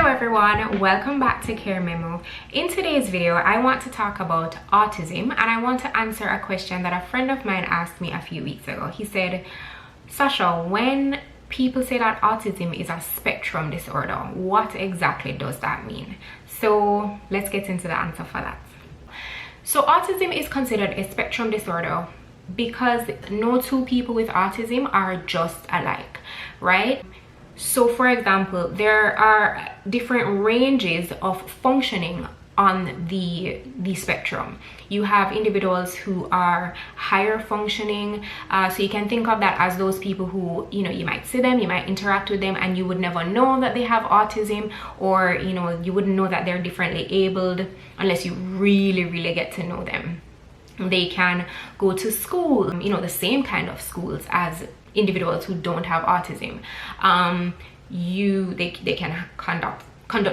everyone, welcome back to Care Memo. In today's video I want to talk about autism, and I want to answer a question that a friend of mine asked me a few weeks ago. He said, Sasha, when people say that autism is a spectrum disorder, what exactly does that mean? So let's get into the answer for that. So autism is considered a spectrum disorder because no two people with autism are just alike, right? So for example, there are different ranges of functioning on the spectrum. You have individuals who are higher functioning, so you can think of that as those people who, you might see them, you might interact with them, and you would never know that they have autism, or you wouldn't know that they're differently abled unless you really get to know them. They can go to school, the same kind of schools as individuals who don't have autism. They can conduct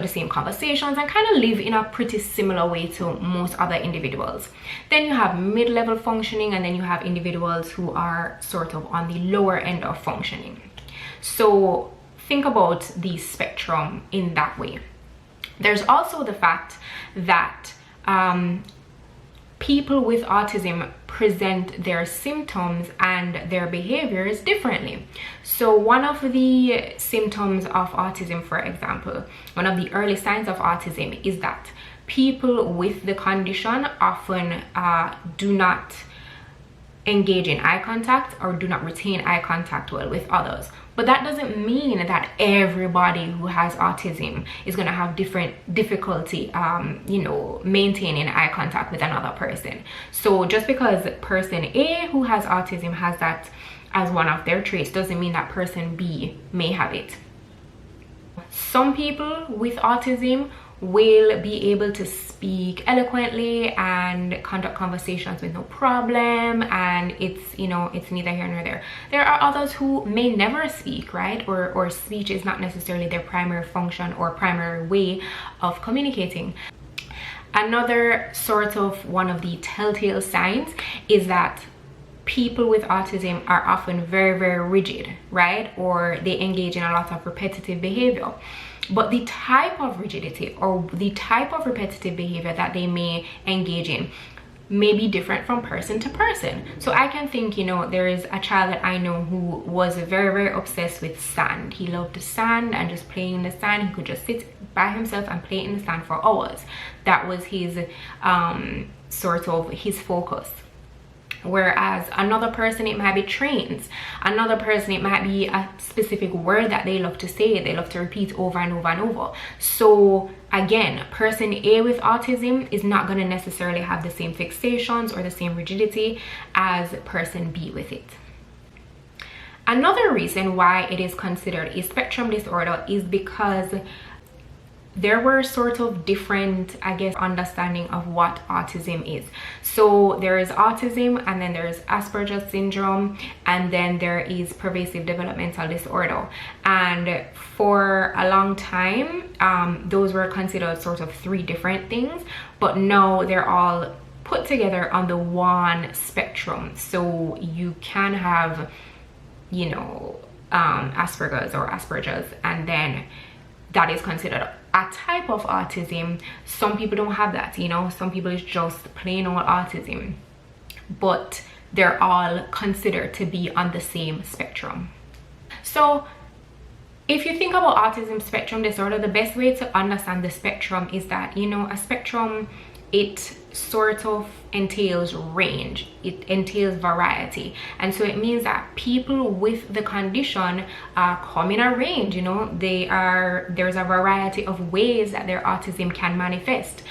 the same conversations and kind of live in a pretty similar way to most other individuals. Then you have mid-level functioning, and then you have individuals who are sort of on the lower end of functioning. So think about the spectrum in that way. There's also the fact that people with autism present their symptoms and their behaviors differently. So one of the symptoms of autism, for example, one of the early signs of autism is that people with the condition often do not engage in eye contact or do not retain eye contact well with others. But that doesn't mean that everybody who has autism is going to have different difficulty maintaining eye contact with another person. So just because person A who has autism has that as one of their traits doesn't mean that person B may have it. Some people with autism will be able to speak eloquently and conduct conversations with no problem, and it's neither here nor there. There are others who may never speak, right? Or speech is not necessarily their primary function or primary way of communicating. Another sort of one of the telltale signs is that people with autism are often very rigid, right? Or they engage in a lot of repetitive behavior. But the type of rigidity or the type of repetitive behavior that they may engage in may be different from person to person. So I can think, there is a child that I know who was very obsessed with sand. He loved the sand and just playing in the sand. He could just sit by himself and play in the sand for hours. That was his sort of his focus. Whereas another person, it might be trains. Another person, it might be a specific word that they love to say, they love to repeat over and over and over. So again, person A with autism is not going to necessarily have the same fixations or the same rigidity as person B with it. Another reason why it is considered a spectrum disorder is because there were sort of different, understanding of what autism is. So there is autism, and then there's Asperger's syndrome, and then there is pervasive developmental disorder. And for a long time, those were considered sort of three different things, but now they're all put together on the one spectrum. So you can have, Asperger's, and then that is considered a type of autism. Some people don't have that, some people is just plain old autism, but they're all considered to be on the same spectrum. So if you think about autism spectrum disorder, the best way to understand the spectrum is that, a spectrum, it sort of entails range, it entails variety, and so it means that people with the condition come in a range. There's a variety of ways that their autism can manifest.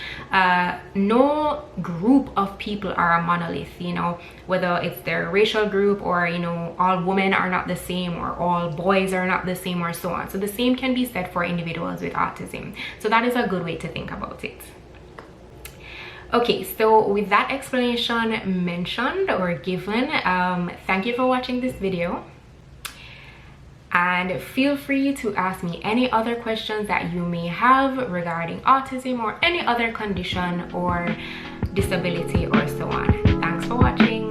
No group of people are a monolith, whether it's their racial group or all women are not the same, or all boys are not the same, or so on. So the same can be said for individuals with autism. So that is a good way to think about it. Okay, so with that explanation mentioned or given, thank you for watching this video, and feel free to ask me any other questions that you may have regarding autism or any other condition or disability or so on. Thanks for watching.